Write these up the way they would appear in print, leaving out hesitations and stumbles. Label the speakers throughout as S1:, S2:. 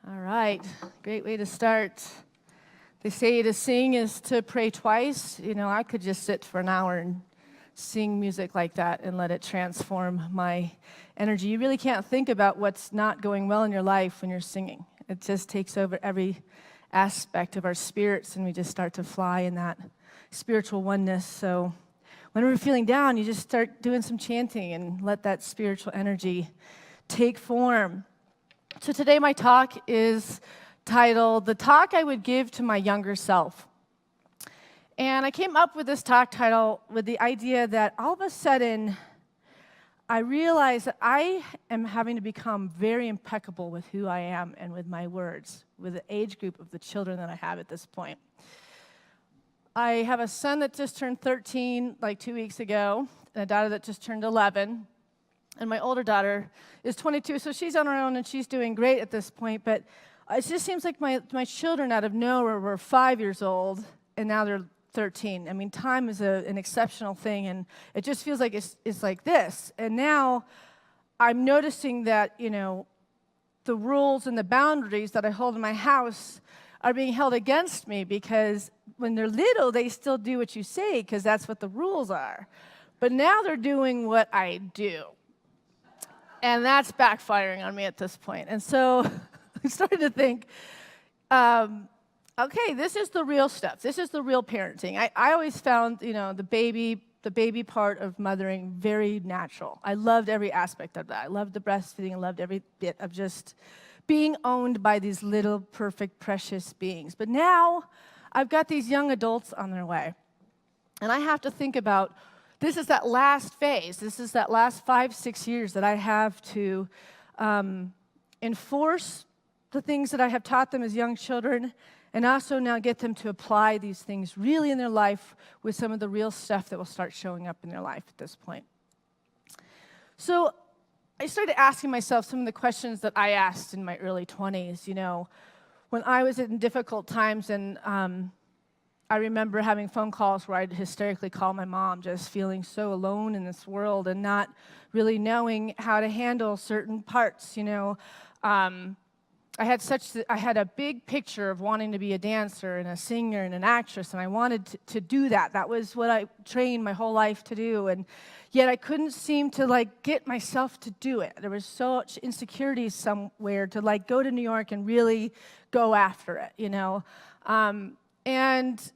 S1: All right, great way to start. They say to sing is to pray twice. You know, I could just sit for an hour and sing music like that and let it transform my energy. You really can't think about what's not going well in your life when you're singing. It just takes over every aspect of our spirits, and we just start to fly in that spiritual oneness. So whenever you're feeling down, you just start doing some chanting and let that spiritual energy take form. So today my talk is titled, The Talk I Would Give to My Younger Self. And I came up with this talk title with the idea that all of a sudden I realized that I am having to become very impeccable with who I am and with my words, with the age group of the children that I have at this point. I have a son that just turned 13 like 2 weeks ago, and a daughter that just turned 11. And my older daughter is 22, so she's on her own, and she's doing great at this point. But it just seems like my children out of nowhere were 5 years old, and now they're 13. I mean, time is an exceptional thing, and it just feels like it's like this. And now I'm noticing that, you know, the rules and the boundaries that I hold in my house are being held against me, because when they're little, they still do what you say because that's what the rules are. But now they're doing what I do. And that's backfiring on me at this point. And so I started to think, okay, this is the real stuff. This is the real parenting. I always found, you know, the baby part of mothering very natural. I loved every aspect of that. I loved the breastfeeding. I loved every bit of just being owned by these little, perfect, precious beings. But now I've got these young adults on their way. And I have to think about, this is that last phase. This is that last 5-6 years that I have to enforce the things that I have taught them as young children, and also now get them to apply these things really in their life with some of the real stuff that will start showing up in their life at this point. So I started asking myself some of the questions that I asked in my early 20s, you know, when I was in difficult times, and I remember having phone calls where I'd hysterically call my mom, just feeling so alone in this world and not really knowing how to handle certain parts, you know. I had a big picture of wanting to be a dancer and a singer and an actress, and I wanted to do that. That was what I trained my whole life to do, and yet I couldn't seem to get myself to do it. There was so much insecurity somewhere to go to New York and really go after it, you know. And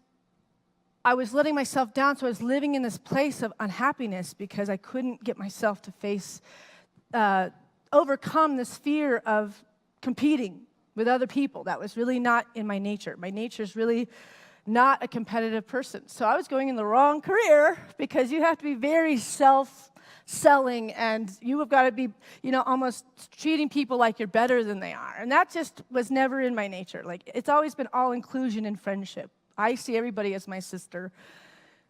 S1: I was letting myself down, so I was living in this place of unhappiness because I couldn't get myself to overcome this fear of competing with other people. That was really not in my nature. My nature is really not a competitive person. So I was going in the wrong career, because you have to be very self-selling, and you have got to be, you know, almost treating people like you're better than they are. And that just was never in my nature. It's always been all inclusion and friendship. I see everybody as my sister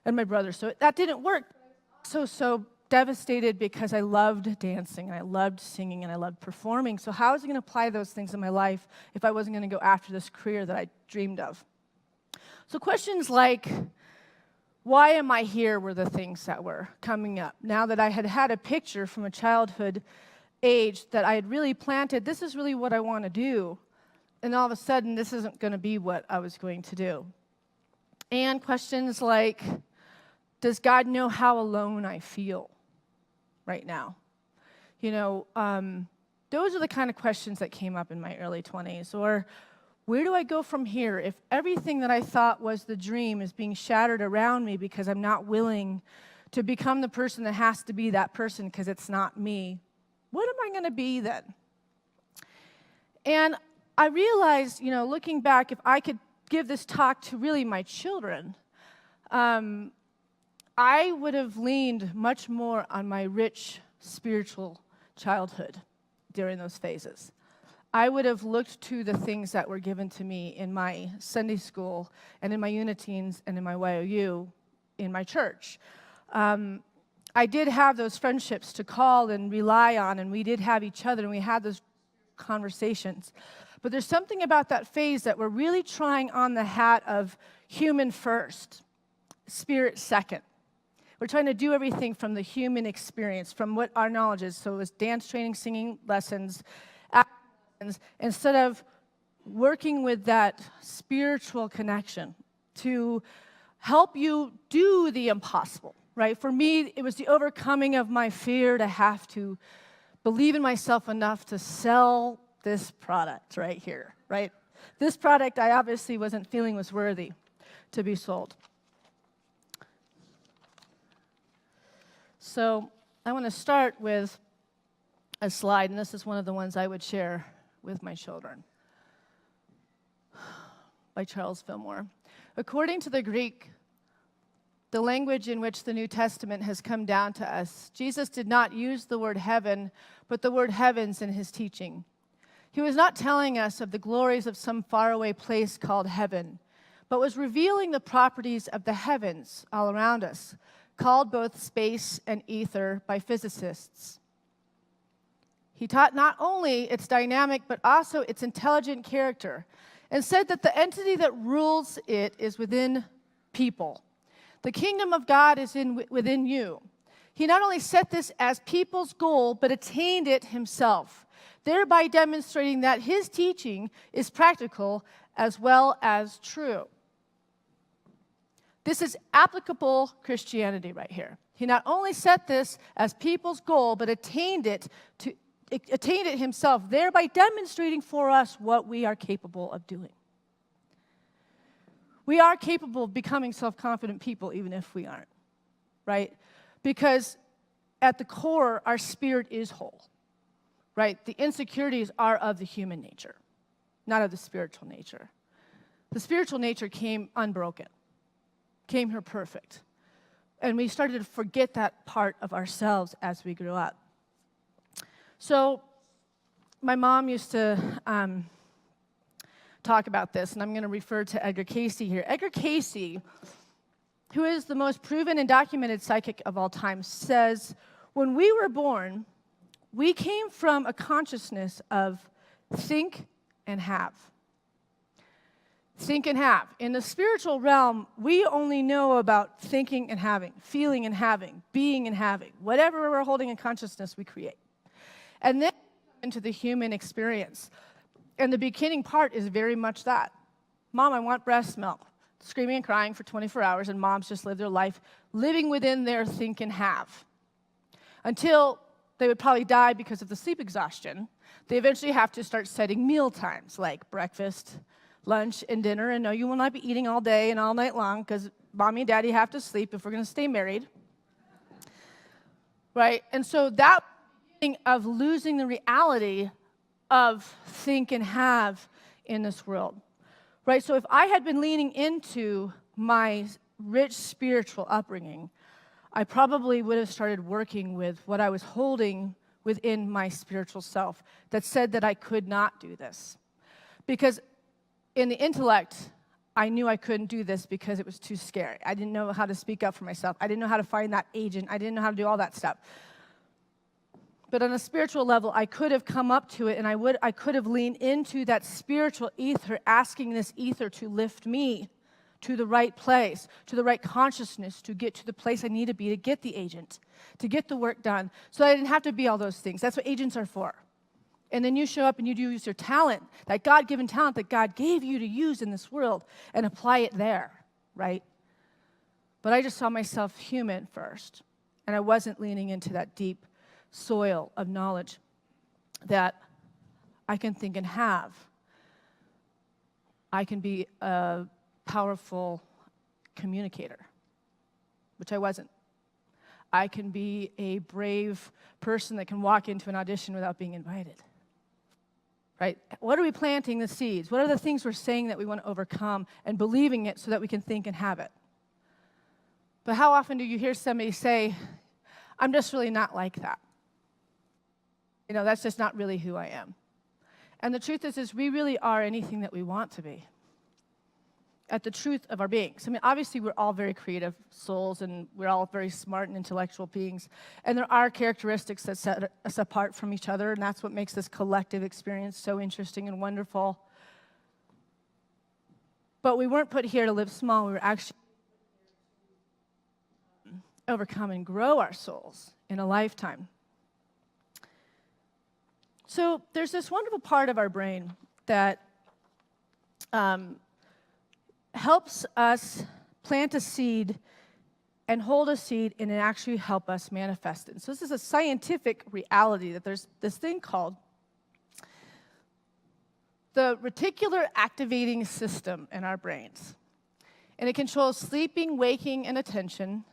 S1: and my brother. So that didn't work. So devastated, because I loved dancing, and I loved singing, and I loved performing. So how was I going to apply those things in my life if I wasn't going to go after this career that I dreamed of? So questions like, why am I here, were the things that were coming up. Now that I had had a picture from a childhood age that I had really planted, this is really what I want to do. And all of a sudden, this isn't going to be what I was going to do. And questions like, does God know how alone I feel right now? You know, those are the kind of questions that came up in my early 20s. Or, where do I go from here if everything that I thought was the dream is being shattered around me because I'm not willing to become the person that has to be that person because it's not me? What am I going to be then? And I realized, you know, looking back, if I could give this talk to really my children, I would have leaned much more on my rich spiritual childhood during those phases. I would have looked to the things that were given to me in my Sunday school and in my Uniteens and in my YOU in my church. I did have those friendships to call and rely on, and we did have each other, and we had those conversations. But there's something about that phase that we're really trying on the hat of human first, spirit second. We're trying to do everything from the human experience, from what our knowledge is. So it was dance training, singing lessons, instead of working with that spiritual connection to help you do the impossible, right? For me, it was the overcoming of my fear to have to believe in myself enough to sell this product right here, right? This product I obviously wasn't feeling was worthy to be sold. So I want to start with a slide, and this is one of the ones I would share with my children, by Charles Fillmore. According to the Greek, the language in which the New Testament has come down to us, Jesus did not use the word heaven, but the word heavens in his teaching. He was not telling us of the glories of some faraway place called heaven, but was revealing the properties of the heavens all around us, called both space and ether by physicists. He taught not only its dynamic, but also its intelligent character, and said that the entity that rules it is within people. The kingdom of God is within you. He not only set this as people's goal, but attained it himself, thereby demonstrating that his teaching is practical as well as true. This is applicable Christianity right here. He not only set this as people's goal, but attained it himself, thereby demonstrating for us what we are capable of doing. We are capable of becoming self-confident people, even if we aren't, right? Because at the core, our spirit is whole, right? The insecurities are of the human nature, not of the spiritual nature. The spiritual nature came unbroken, came here perfect. And we started to forget that part of ourselves as we grew up. So my mom used to talk about this, and I'm going to refer to Edgar Cayce here. Edgar Cayce, who is the most proven and documented psychic of all time, says, when we were born, we came from a consciousness of think and have. Think and have. In the spiritual realm, we only know about thinking and having, feeling and having, being and having. Whatever we're holding in consciousness, we create. And then into the human experience. And the beginning part is very much that. Mom, I want breast milk. Screaming and crying for 24 hours, and moms just live their life living within their think and have. Until they would probably die because of the sleep exhaustion. They eventually have to start setting meal times, like breakfast, lunch, and dinner. And no, you will not be eating all day and all night long, because mommy and daddy have to sleep if we're going to stay married. Right? And so that thing of losing the reality of think and have in this world, right? So if I had been leaning into my rich spiritual upbringing, I probably would have started working with what I was holding within my spiritual self that said that I could not do this. Because in the intellect, I knew I couldn't do this because it was too scary. I didn't know how to speak up for myself. I didn't know how to find that agent. I didn't know how to do all that stuff. But on a spiritual level, I could have come up to it, and I could have leaned into that spiritual ether, asking this ether to lift me to the right place, to the right consciousness, to get to the place I need to be, to get the agent, to get the work done, so I didn't have to be all those things. That's what agents are for. And then you show up and you use your talent, that God-given talent that God gave you to use in this world, and apply it there, right? But I just saw myself human first, and I wasn't leaning into that deep soil of knowledge that I can think and have. I can be a powerful communicator, which I wasn't. I can be a brave person that can walk into an audition without being invited. Right? What are we planting the seeds? What are the things we're saying that we want to overcome and believing it so that we can think and have it? But how often do you hear somebody say, I'm just really not like that? You know, that's just not really who I am. And the truth is we really are anything that we want to be. At the truth of our beings. I mean, obviously, we're all very creative souls, and we're all very smart and intellectual beings. And there are characteristics that set us apart from each other, and that's what makes this collective experience so interesting and wonderful. But we weren't put here to live small. We were actually overcome and grow our souls in a lifetime. So there's this wonderful part of our brain that helps us plant a seed and hold a seed and actually help us manifest it. So this is a scientific reality that there's this thing called the reticular activating system in our brains. And it controls sleeping, waking, and attention,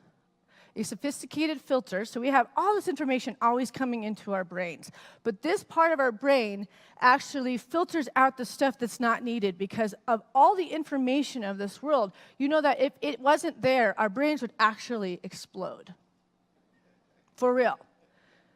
S1: a sophisticated filter. So we have all this information always coming into our brains. But this part of our brain actually filters out the stuff that's not needed because of all the information of this world. You know that if it wasn't there, our brains would actually explode. For real.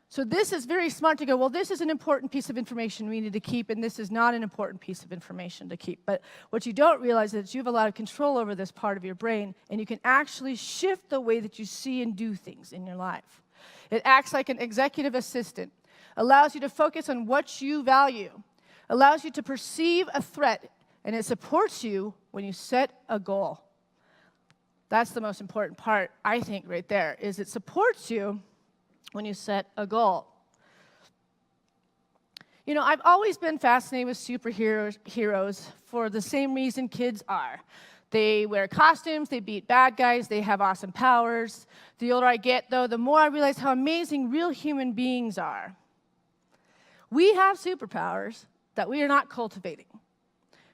S1: So this is very smart to go, well, this is an important piece of information we need to keep, and this is not an important piece of information to keep. But what you don't realize is you have a lot of control over this part of your brain, and you can actually shift the way that you see and do things in your life. It acts like an executive assistant, allows you to focus on what you value, allows you to perceive a threat, and it supports you when you set a goal. That's the most important part, I think, right there, is it supports you when you set a goal. You know, I've always been fascinated with superheroes for the same reason kids are. They wear costumes, they beat bad guys, they have awesome powers. The older I get, though, the more I realize how amazing real human beings are. We have superpowers that we are not cultivating,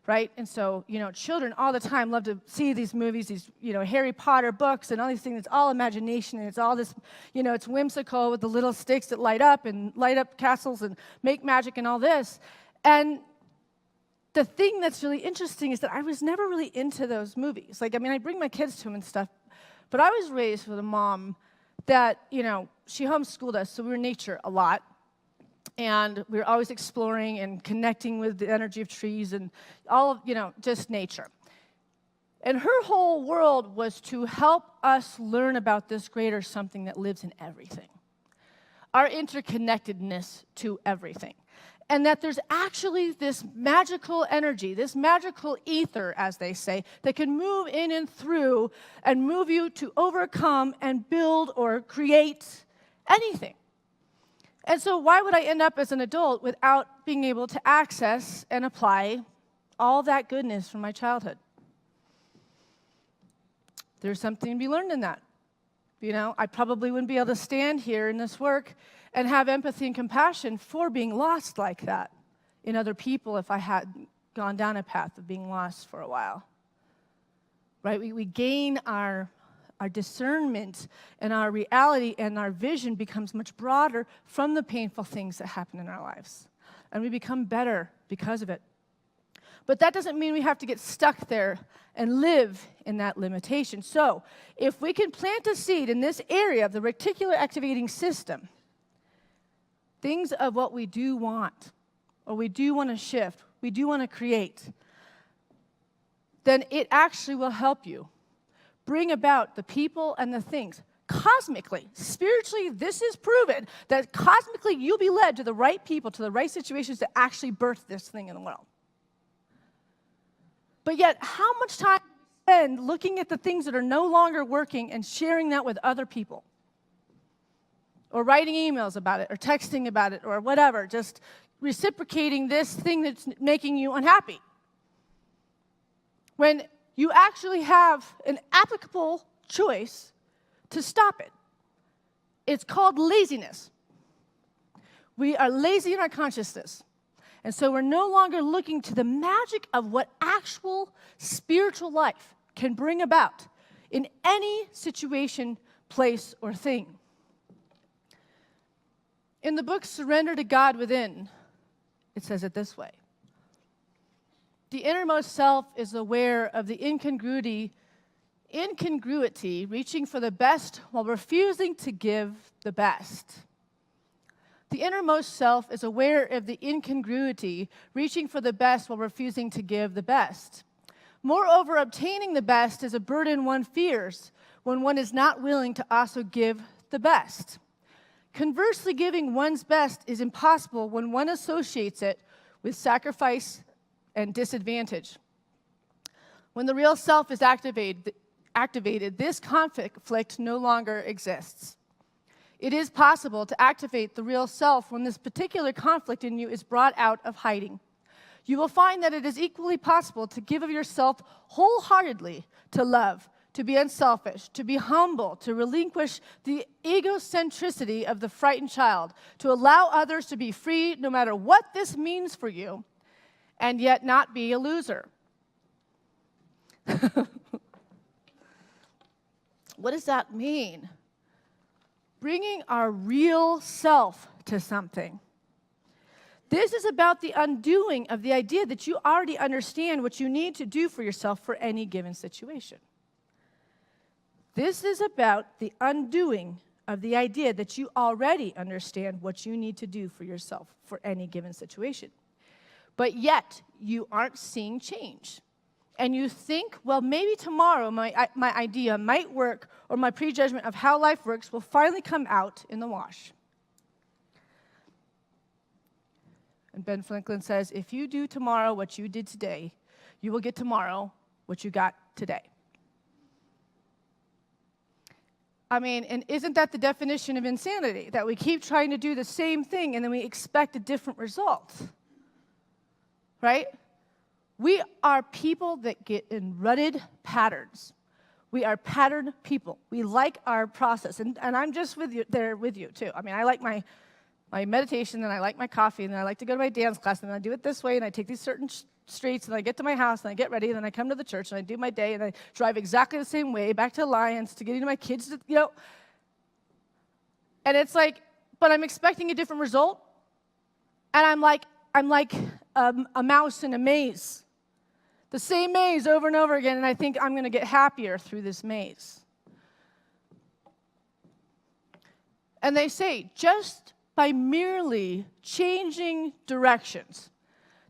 S1: right? And so, you know, children all the time love to see these movies, these, you know, Harry Potter books and all these things. It's all imagination, and it's all this, you know, it's whimsical with the little sticks that light up castles and make magic and all this. And the thing that's really interesting is that I was never really into those movies. Like, I mean, I bring my kids to them and stuff, but I was raised with a mom that, you know, she homeschooled us, so we were in nature a lot. And we were always exploring and connecting with the energy of trees and all of, you know, just nature. And her whole world was to help us learn about this greater something that lives in everything. Our interconnectedness to everything. And that there's actually this magical energy, this magical ether, as they say, that can move in and through and move you to overcome and build or create anything. And so why would I end up as an adult without being able to access and apply all that goodness from my childhood? There's something to be learned in that. You know, I probably wouldn't be able to stand here in this work and have empathy and compassion for being lost like that in other people if I had gone down a path of being lost for a while. Right? We gain our discernment and our reality and our vision becomes much broader from the painful things that happen in our lives. And we become better because of it. But that doesn't mean we have to get stuck there and live in that limitation. So if we can plant a seed in this area of the reticular activating system, things of what we do want, or we do want to shift, we do want to create, then it actually will help you bring about the people and the things. Cosmically, spiritually, this is proven that cosmically you'll be led to the right people, to the right situations to actually birth this thing in the world. But yet, how much time do we spend looking at the things that are no longer working and sharing that with other people? Or writing emails about it, or texting about it, or whatever, just reciprocating this thing that's making you unhappy. When you actually have an applicable choice to stop it. It's called laziness. We are lazy in our consciousness. And so we're no longer looking to the magic of what actual spiritual life can bring about in any situation, place, or thing. In the book Surrender to God Within, it says it this way. The innermost self is aware of the incongruity, reaching for the best while refusing to give the best. The innermost self is aware of the incongruity, reaching for the best while refusing to give the best. Moreover, obtaining the best is a burden one fears when one is not willing to also give the best. Conversely, giving one's best is impossible when one associates it with sacrifice and disadvantage. When the real self is activated, this conflict no longer exists. It is possible to activate the real self when this particular conflict in you is brought out of hiding. you will find that it is equally possible to give of yourself wholeheartedly to love, to be unselfish, to be humble, to relinquish the egocentricity of the frightened child, to allow others to be free no matter what this means for you, and yet not be a loser. What does that mean? Bringing our real self to something. This is about the undoing of the idea that you already understand what you need to do for yourself for any given situation. This is about the undoing of the idea that you already understand what you need to do for yourself for any given situation. But yet, you aren't seeing change. And you think, well, maybe tomorrow my idea might work, or my prejudgment of how life works will finally come out in the wash. And Ben Franklin says, if you do tomorrow what you did today, you will get tomorrow what you got today. I mean, and isn't that the definition of insanity? That we keep trying to do the same thing and then we expect a different result. Right? We are people that get in rutted patterns. We are pattern people. We like our process. And I'm just with you too. I mean, I like my meditation, and I like my coffee, and then I like to go to my dance class, and then I do it this way, and I take these certain streets, and I get to my house, and I get ready, and then I come to the church, and I do my day, and I drive exactly the same way back to Alliance to get into my kids, And it's like, but I'm expecting a different result, and I'm like a mouse in a maze. The same maze over and over again, and I think I'm going to get happier through this maze. And they say, just by merely changing directions,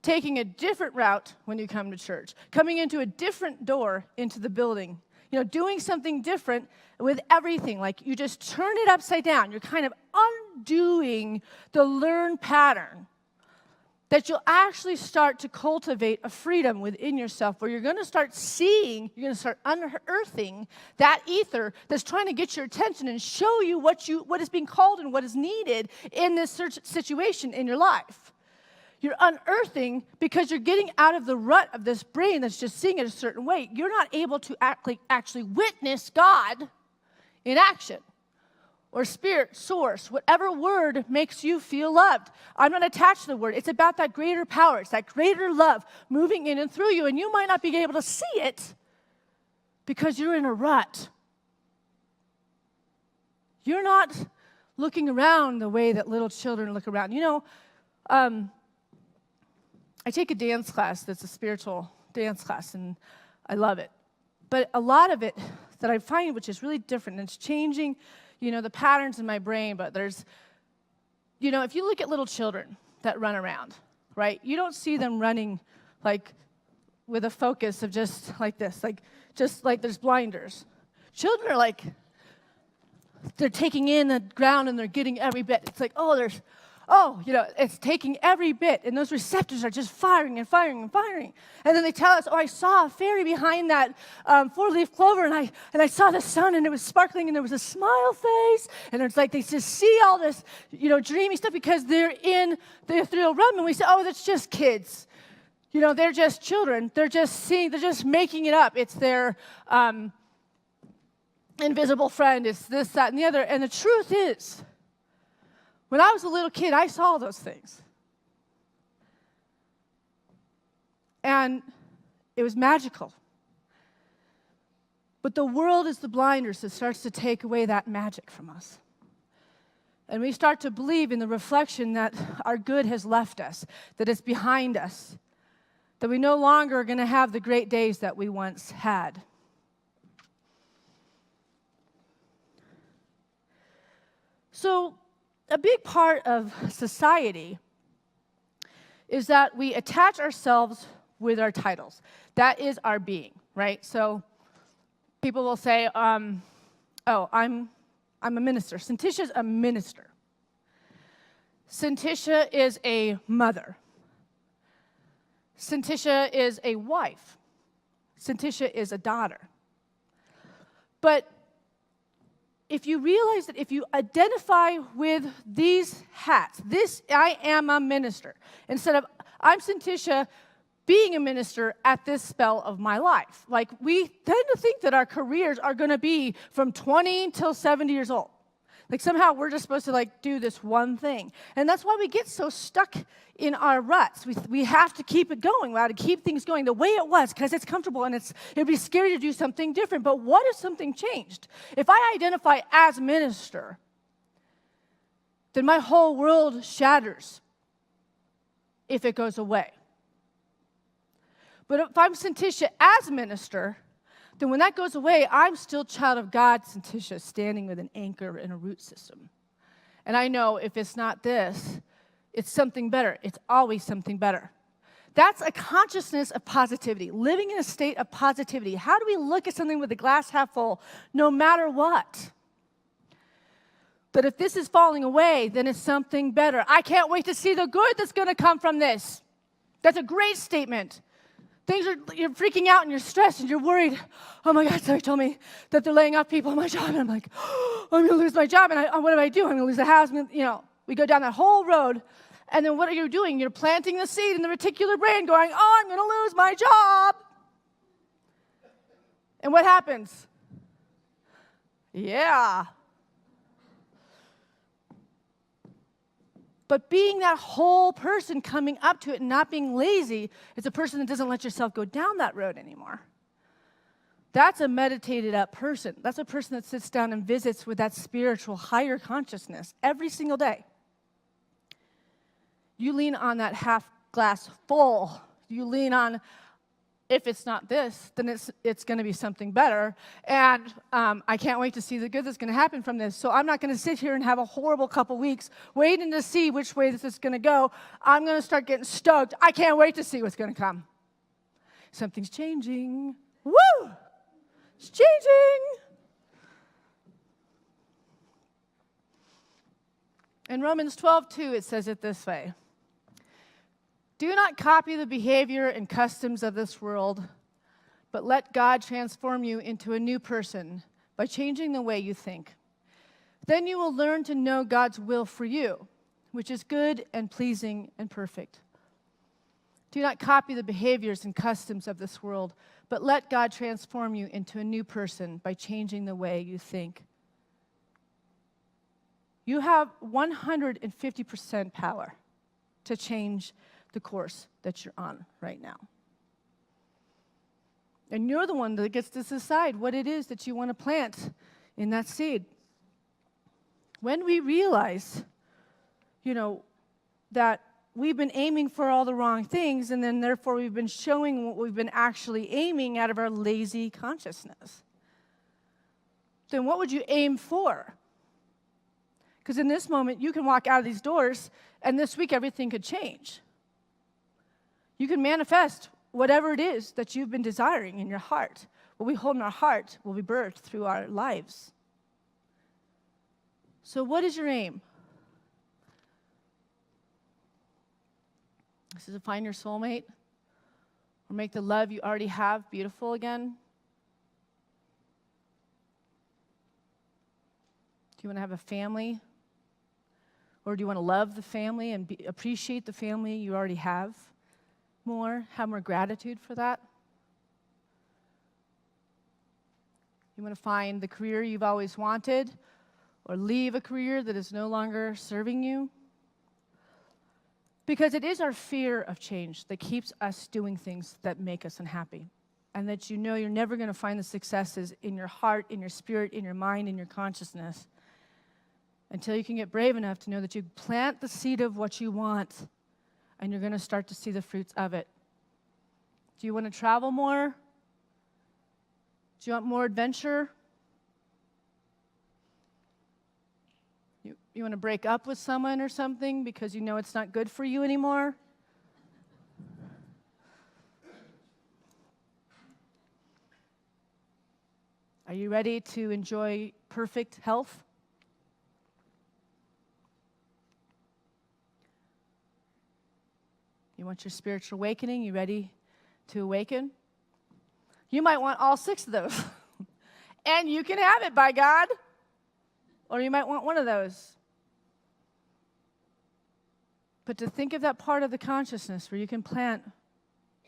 S1: taking a different route when you come to church, coming into a different door into the building, doing something different with everything, like you just turn it upside down. You're kind of undoing the learned pattern, that you'll actually start to cultivate a freedom within yourself where you're going to start seeing, you're going to start unearthing that ether that's trying to get your attention and show you what is being called and what is needed in this situation in your life. You're unearthing because you're getting out of the rut of this brain that's just seeing it a certain way. You're not able to actually witness God in action. Or spirit, source, whatever word makes you feel loved. I'm not attached to the word. It's about that greater power. It's that greater love moving in and through you. And you might not be able to see it because you're in a rut. You're not looking around the way that little children look around. I take a dance class that's a spiritual dance class, and I love it. But a lot of it that I find, which is really different, and it's changing the patterns in my brain, but there's, if you look at little children that run around, right, you don't see them running like with a focus of just like this, just like there's blinders. Children are they're taking in the ground and they're getting every bit. It's like, it's taking every bit, and those receptors are just firing and firing and firing. And then they tell us, I saw a fairy behind that four-leaf clover, and I saw the sun, and it was sparkling, and there was a smile face, and it's like they just see all this, dreamy stuff because they're in the ethereal realm, and we say, that's just kids. They're just children. They're just making it up. It's their invisible friend. It's this, that, and the other. And the truth is, when I was a little kid, I saw those things. And it was magical. But the world is the blinders that starts to take away that magic from us. And we start to believe in the reflection that our good has left us, that it's behind us, that we no longer are going to have the great days that we once had. So, a big part of society is that we attach ourselves with our titles. That is our being, right? So people will say, I'm a minister. Syntysche's a minister. Syntysche is a mother. Syntysche is a wife. Syntysche is a daughter. But if you realize that if you identify with these hats, I am a minister, instead of I'm Syntysche, being a minister at this spell of my life. Like, we tend to think that our careers are going to be from 20 till 70 years old. Like, somehow we're just supposed to, like, do this one thing. And that's why we get so stuck in our ruts. We have to keep it going. We have to keep things going the way it was because it's comfortable and it'd be scary to do something different. But what if something changed? If I identify as minister, then my whole world shatters if it goes away. But if I'm Syntysche as minister, then when that goes away, I'm still child of God, Syntysche, standing with an anchor and a root system. And I know if it's not this, it's something better. It's always something better. That's a consciousness of positivity, living in a state of positivity. How do we look at something with the glass half full, no matter what? But if this is falling away, then it's something better. I can't wait to see the good that's going to come from this. That's a great statement. You're freaking out and you're stressed and you're worried. Oh my God, somebody told me that they're laying off people on my job. And I'm like, oh, I'm going to lose my job. And what do I do? I'm going to lose the house. We go down that whole road. And then what are you doing? You're planting the seed in the reticular brain going, oh, I'm going to lose my job. And what happens? Yeah. But being that whole person coming up to it and not being lazy is a person that doesn't let yourself go down that road anymore. That's a meditated up person. That's a person that sits down and visits with that spiritual higher consciousness every single day. You lean on that half glass full. You lean on, if it's not this, then it's going to be something better. And I can't wait to see the good that's going to happen from this. So I'm not going to sit here and have a horrible couple weeks waiting to see which way this is going to go. I'm going to start getting stoked. I can't wait to see what's going to come. Something's changing. Woo! It's changing. In Romans 12:2, it says it this way. Do not copy the behavior and customs of this world, but let God transform you into a new person by changing the way you think. Then you will learn to know God's will for you, which is good and pleasing and perfect. Do not copy the behaviors and customs of this world, but let God transform you into a new person by changing the way you think. You have 150% power to change the course that you're on right now. And you're the one that gets to decide what it is that you want to plant in that seed. When we realize, that we've been aiming for all the wrong things, and then therefore we've been showing what we've been actually aiming out of our lazy consciousness, then what would you aim for? Because in this moment, you can walk out of these doors, and this week everything could change. You can manifest whatever it is that you've been desiring in your heart. What we hold in our heart will be birthed through our lives. So what is your aim? Is it to find your soulmate? Or make the love you already have beautiful again? Do you want to have a family? Or do you want to love the family and appreciate the family you already have more? Have more gratitude for that? You want to find the career you've always wanted? Or leave a career that is no longer serving you? Because it is our fear of change that keeps us doing things that make us unhappy. And that you're never going to find the successes in your heart, in your spirit, in your mind, in your consciousness, until you can get brave enough to know that you plant the seed of what you want, and you're going to start to see the fruits of it. Do you want to travel more? Do you want more adventure? You want to break up with someone or something because you know it's not good for you anymore? Are you ready to enjoy perfect health? You want your spiritual awakening? You ready to awaken? You might want all 6 of those. And you can have it, by God. Or you might want one of those. But to think of that part of the consciousness where you can plant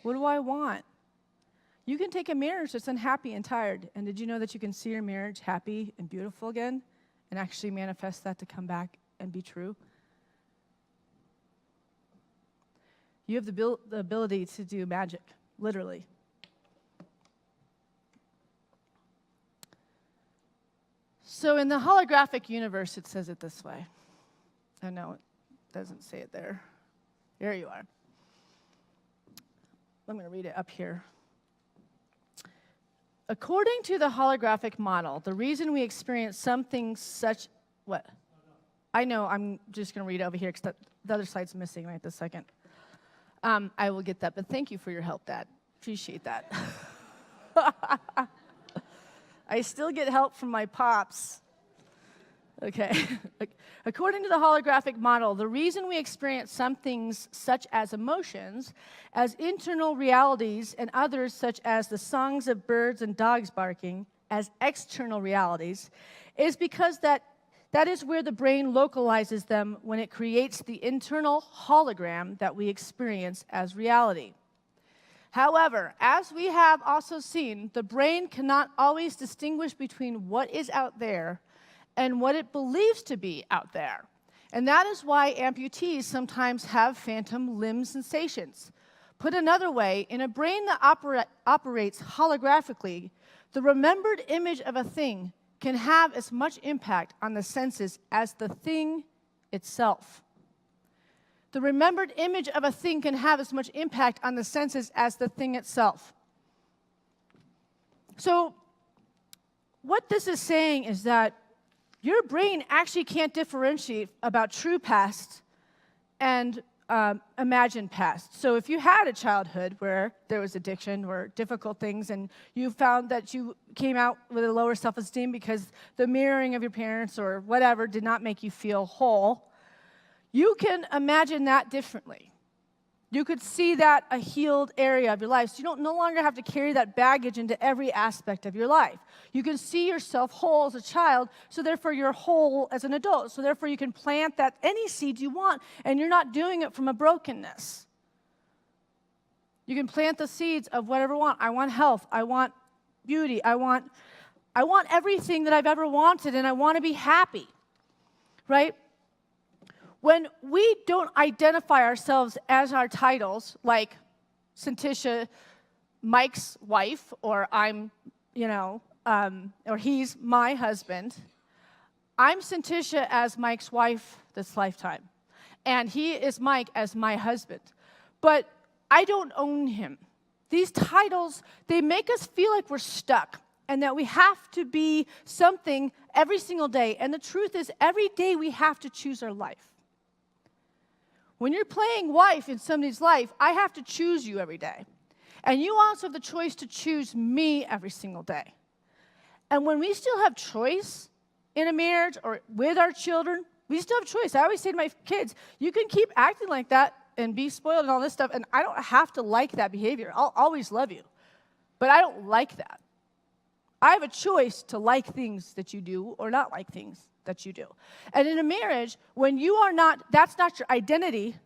S1: What do I want? You can take a marriage that's unhappy and tired, and did you know that you can see your marriage happy and beautiful again and actually manifest that to come back and be true? You have the ability to do magic, literally. So in the holographic universe, it says it this way. I know it doesn't say it there. There you are. I'm going to read it up here. According to the holographic model, the reason we experience something such... What? I know, I'm just going to read it over here because the other slide's missing right this second. I will get that, but thank you for your help, Dad. Appreciate that. I still get help from my pops. Okay. According to the holographic model, the reason we experience some things such as emotions as internal realities and others such as the songs of birds and dogs barking as external realities is because that is where the brain localizes them when it creates the internal hologram that we experience as reality. However, as we have also seen, the brain cannot always distinguish between what is out there and what it believes to be out there. And that is why amputees sometimes have phantom limb sensations. Put another way, in a brain that operates holographically, the remembered image of a thing can have as much impact on the senses as the thing itself. The remembered image of a thing can have as much impact on the senses as the thing itself. So, what this is saying is that your brain actually can't differentiate about true past and imagined past. So if you had a childhood where there was addiction or difficult things and you found that you came out with a lower self-esteem because the mirroring of your parents or whatever did not make you feel whole, you can imagine that differently. You could see that a healed area of your life. So you don't no longer have to carry that baggage into every aspect of your life. You can see yourself whole as a child, so therefore you're whole as an adult. So therefore you can plant that any seed you want, and you're not doing it from a brokenness. You can plant the seeds of whatever you want. I want health. I want beauty. I want everything that I've ever wanted, and I want to be happy, right? When we don't identify ourselves as our titles, like Syntysche, Mike's wife, or I'm, or he's my husband, I'm Syntysche as Mike's wife this lifetime, and he is Mike as my husband. But I don't own him. These titles, they make us feel like we're stuck and that we have to be something every single day. And the truth is, every day we have to choose our life. When you're playing wife in somebody's life, I have to choose you every day. And you also have the choice to choose me every single day. And when we still have choice in a marriage or with our children, we still have choice. I always say to my kids, you can keep acting like that and be spoiled and all this stuff, and I don't have to like that behavior. I'll always love you. But I don't like that. I have a choice to like things that you do or not like things that you do. And in a marriage, when you are not, that's not your identity.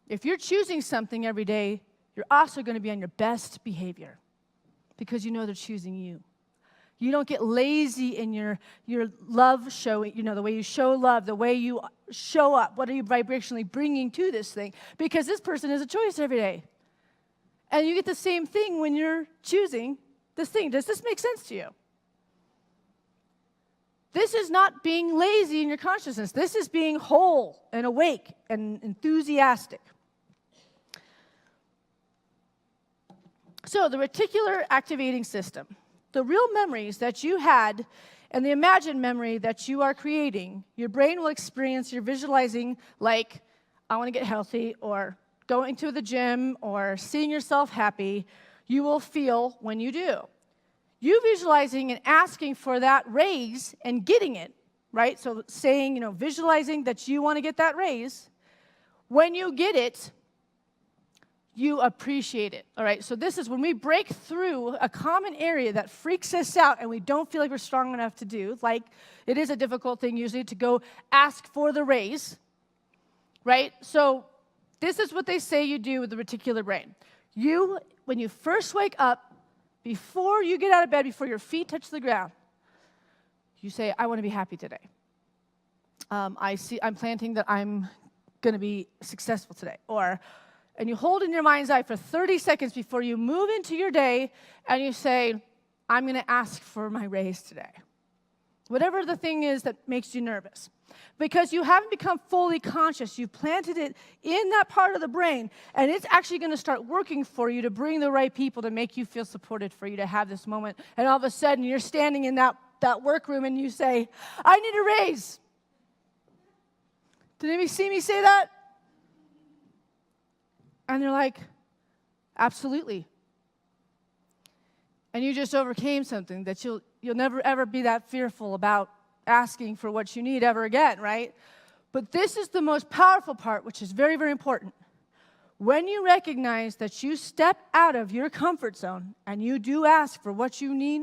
S1: If you're choosing something every day, you're also going to be on your best behavior because you know they're choosing you. You don't get lazy in your love showing, the way you show love, the way you show up. What are you vibrationally bringing to this thing? Because this person is a choice every day. And you get the same thing when you're choosing this thing. Does this make sense to you? This is not being lazy in your consciousness. This is being whole and awake and enthusiastic. So the reticular activating system, the real memories that you had and the imagined memory that you are creating, your brain will experience your visualizing like, I want to get healthy, or going to the gym, or seeing yourself happy. You will feel when you do. You visualizing and asking for that raise and getting it, right? So saying, visualizing that you want to get that raise. When you get it, you appreciate it, all right? So this is when we break through a common area that freaks us out and we don't feel like we're strong enough to do, like it is a difficult thing usually to go ask for the raise, right? So This is what they say you do with the reticular brain. You, when you first wake up, before you get out of bed, before your feet touch the ground, you say, I want to be happy today. I'm planting that I'm going to be successful today. And you hold in your mind's eye for 30 seconds before you move into your day, and you say, I'm going to ask for my raise today. Whatever the thing is that makes you nervous. Because you haven't become fully conscious. You've planted it in that part of the brain, and it's actually going to start working for you to bring the right people to make you feel supported, for you to have this moment. And all of a sudden, you're standing in that workroom, and you say, I need a raise. Did anybody see me say that? And they're like, absolutely. And you just overcame something that you'll never, ever be that fearful about asking for what you need ever again, right? But this is the most powerful part, which is very, very important. When you recognize that you step out of your comfort zone and you do ask for what you need,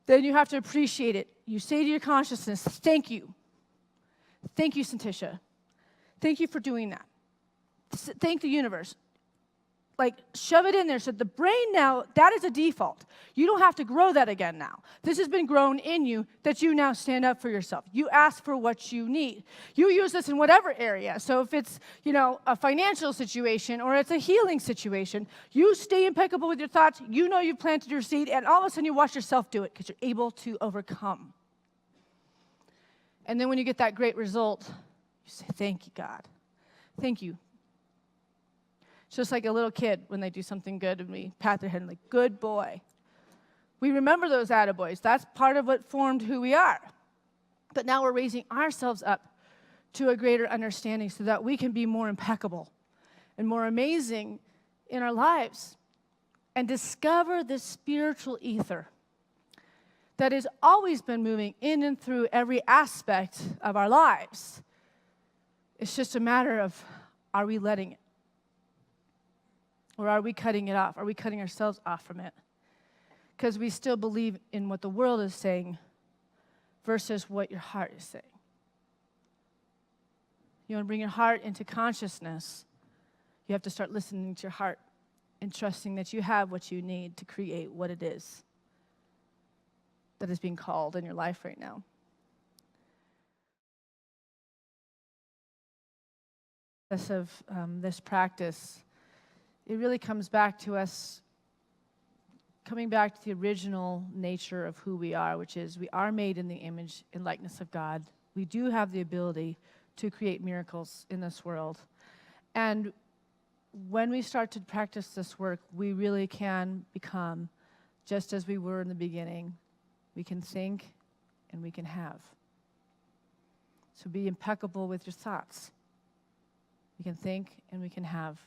S1: then you have to appreciate it. You say to your consciousness, thank you. Thank you, Syntysche. Thank you for doing that. Thank the universe. Like, shove it in there. So the brain now, that is a default. You don't have to grow that again now. This has been grown in you that you now stand up for yourself. You ask for what you need. You use this in whatever area. So if it's, a financial situation or it's a healing situation, you stay impeccable with your thoughts. You know you've planted your seed, and all of a sudden you watch yourself do it because you're able to overcome. And then when you get that great result, you say, thank you, God. Thank you. It's just like a little kid when they do something good and we pat their head and like, good boy. We remember those attaboys. That's part of what formed who we are. But now we're raising ourselves up to a greater understanding so that we can be more impeccable and more amazing in our lives and discover this spiritual ether that has always been moving in and through every aspect of our lives. It's just a matter of, are we letting it? Or are we cutting it off? Are we cutting ourselves off from it? Because we still believe in what the world is saying versus what your heart is saying. You want to bring your heart into consciousness, you have to start listening to your heart and trusting that you have what you need to create what it is that is being called in your life right now. Of this practice, it really comes back to us coming back to the original nature of who we are, which is we are made in the image and likeness of God. We do have the ability to create miracles in this world. And when we start to practice this work, we really can become just as we were in the beginning. We can think and we can have. So be impeccable with your thoughts. We can think and we can have.